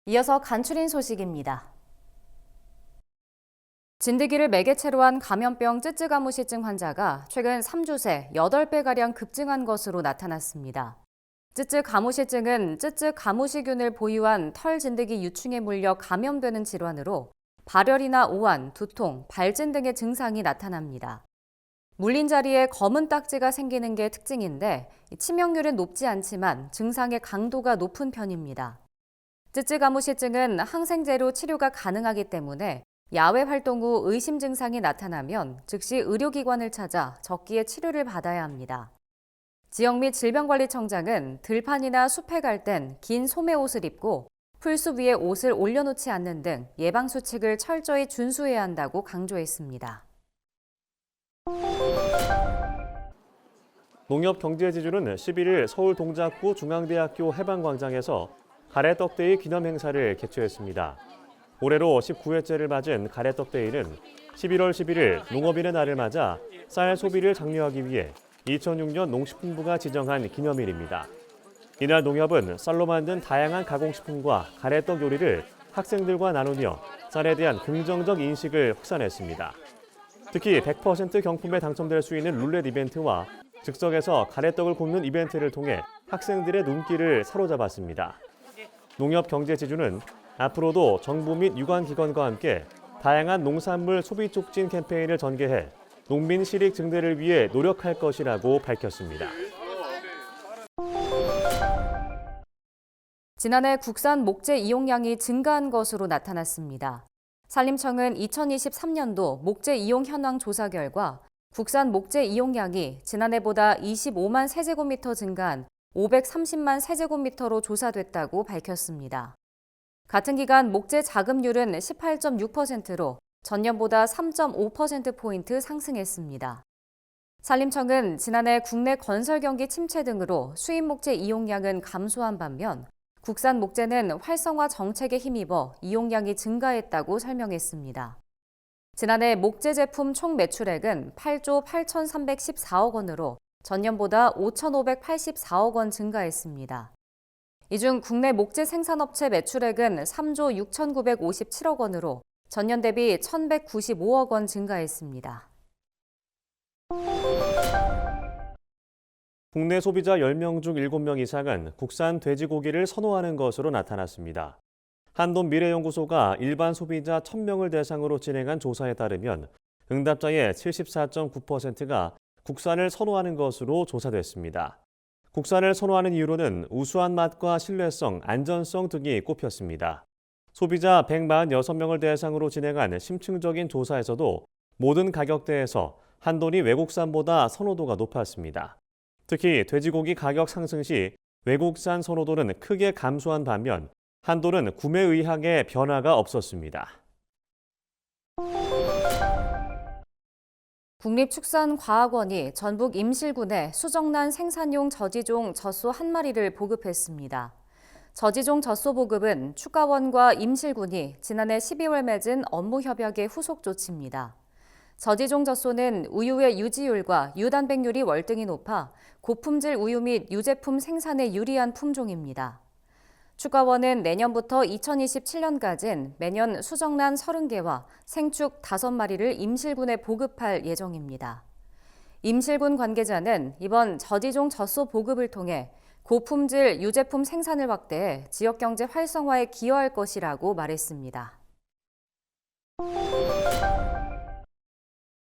이어서 간추린 소식입니다. 진드기를 매개체로 한 감염병 쯔쯔가무시증 환자가 최근 3주 새 8배가량 급증한 것으로 나타났습니다. 쯔쯔가무시증은 쯔쯔가무시균을 보유한 털 진드기 유충에 물려 감염되는 질환으로 발열이나 오한, 두통, 발진 등의 증상이 나타납니다. 물린 자리에 검은 딱지가 생기는 게 특징인데 치명률은 높지 않지만 증상의 강도가 높은 편입니다. 쯔쯔가무시증은 항생제로 치료가 가능하기 때문에 야외 활동 후 의심 증상이 나타나면 즉시 의료기관을 찾아 적기에 치료를 받아야 합니다. 지역 및 질병관리청장은 들판이나 숲에 갈 땐 긴 소매 옷을 입고 풀숲 위에 옷을 올려놓지 않는 등 예방수칙을 철저히 준수해야 한다고 강조했습니다. 농협경제지주는 11일 서울 동작구 중앙대학교 해방광장에서 가래떡데이 기념 행사를 개최했습니다. 올해로 19회째를 맞은 가래떡데이는 11월 11일 농업인의 날을 맞아 쌀 소비를 장려하기 위해 2006년 농식품부가 지정한 기념일입니다. 이날 농협은 쌀로 만든 다양한 가공식품과 가래떡 요리를 학생들과 나누며 쌀에 대한 긍정적 인식을 확산했습니다. 특히 100% 경품에 당첨될 수 있는 룰렛 이벤트와 즉석에서 가래떡을 굽는 이벤트를 통해 학생들의 눈길을 사로잡았습니다. 농협경제지주는 앞으로도 정부 및 유관기관과 함께 다양한 농산물 소비 촉진 캠페인을 전개해 농민 실익 증대를 위해 노력할 것이라고 밝혔습니다. 지난해 국산 목재 이용량이 증가한 것으로 나타났습니다. 산림청은 2023년도 목재 이용 현황 조사 결과 국산 목재 이용량이 지난해보다 25만 세제곱미터 증가한 530만 세제곱미터로 조사됐다고 밝혔습니다. 같은 기간 목재 자급률은 18.6%로 전년보다 3.5%포인트 상승했습니다. 산림청은 지난해 국내 건설 경기 침체 등으로 수입 목재 이용량은 감소한 반면 국산 목재는 활성화 정책에 힘입어 이용량이 증가했다고 설명했습니다. 지난해 목재 제품 총 매출액은 8조 8,314억 원으로 전년보다 5,584억 원 증가했습니다. 이 중 국내 목재 생산업체 매출액은 3조 6,957억 원으로 전년 대비 1,195억 원 증가했습니다. 국내 소비자 10명 중 7명 이상은 국산 돼지고기를 선호하는 것으로 나타났습니다. 한돈미래연구소가 일반 소비자 1,000명을 대상으로 진행한 조사에 따르면 응답자의 74.9%가 국산을 선호하는 것으로 조사됐습니다. 국산을 선호하는 이유로는 우수한 맛과 신뢰성, 안전성 등이 꼽혔습니다. 소비자 146명을 대상으로 진행한 심층적인 조사에서도 모든 가격대에서 한돈이 외국산보다 선호도가 높았습니다. 특히 돼지고기 가격 상승 시 외국산 선호도는 크게 감소한 반면 한돈은 구매 의향에 변화가 없었습니다. 국립축산과학원이 전북 임실군에 수정란 생산용 저지종 젖소 1마리를 보급했습니다. 저지종 젖소 보급은 축가원과 임실군이 지난해 12월 맺은 업무협약의 후속 조치입니다. 저지종 젖소는 우유의 유지율과 유단백률이 월등히 높아 고품질 우유 및 유제품 생산에 유리한 품종입니다. 축가원은 내년부터 2027년까지는 매년 수정란 30개와 생축 5마리를 임실군에 보급할 예정입니다. 임실군 관계자는 이번 저지종 젖소 보급을 통해 고품질 유제품 생산을 확대해 지역경제 활성화에 기여할 것이라고 말했습니다.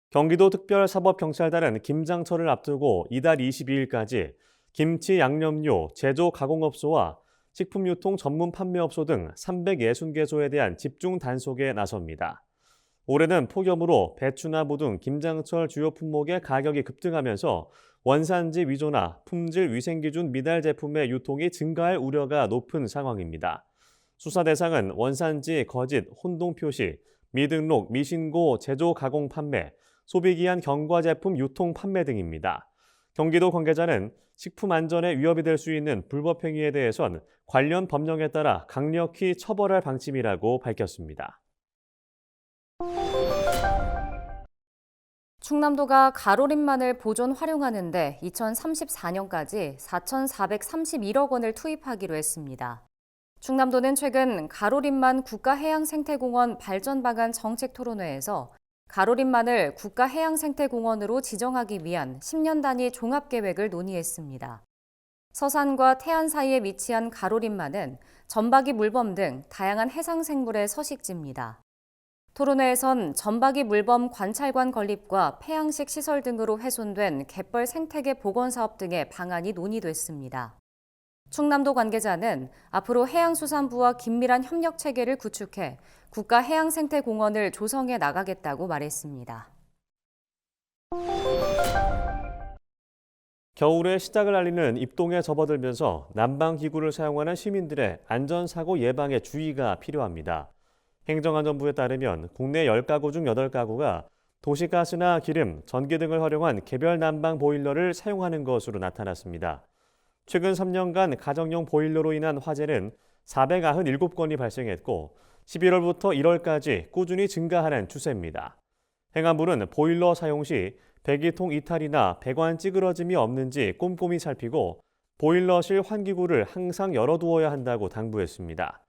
경기도 특별사법경찰단은 김장철을 앞두고 이달 22일까지 김치 양념료 제조 가공업소와 식품유통 전문 판매업소 등 360개소에 대한 집중 단속에 나섭니다. 올해는 폭염으로 배추나 무 등 김장철 주요 품목의 가격이 급등하면서 원산지 위조나 품질 위생기준 미달 제품의 유통이 증가할 우려가 높은 상황입니다. 수사 대상은 원산지 거짓, 혼동 표시, 미등록, 미신고 제조 가공 판매, 소비기한 경과 제품 유통 판매 등입니다. 경기도 관계자는 식품 안전에 위협이 될 수 있는 불법 행위에 대해선 관련 법령에 따라 강력히 처벌할 방침이라고 밝혔습니다. 충남도가 가로림만을 보존 활용하는데 2034년까지 4,431억 원을 투입하기로 했습니다. 충남도는 최근 가로림만 국가해양생태공원 발전 방안 정책 토론회에서 가로림만을 국가해양생태공원으로 지정하기 위한 10년 단위 종합계획을 논의했습니다. 서산과 태안 사이에 위치한 가로림만은 점박이 물범 등 다양한 해상생물의 서식지입니다. 토론회에선 점박이 물범 관찰관 건립과 폐양식 시설 등으로 훼손된 갯벌 생태계 복원 사업 등의 방안이 논의됐습니다. 충남도 관계자는 앞으로 해양수산부와 긴밀한 협력 체계를 구축해 국가해양생태공원을 조성해 나가겠다고 말했습니다. 겨울의 시작을 알리는 입동에 접어들면서 난방기구를 사용하는 시민들의 안전사고 예방에 주의가 필요합니다. 행정안전부에 따르면 국내 10가구 중 8가구가 도시가스나 기름, 전기 등을 활용한 개별 난방 보일러를 사용하는 것으로 나타났습니다. 최근 3년간 가정용 보일러로 인한 화재는 497건이 발생했고 11월부터 1월까지 꾸준히 증가하는 추세입니다. 행안부는 보일러 사용 시 배기통 이탈이나 배관 찌그러짐이 없는지 꼼꼼히 살피고 보일러실 환기구를 항상 열어두어야 한다고 당부했습니다.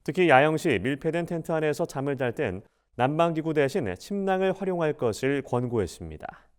특히 야영 시 밀폐된 텐트 안에서 잠을 잘 땐 난방기구 대신 침낭을 활용할 것을 권고했습니다.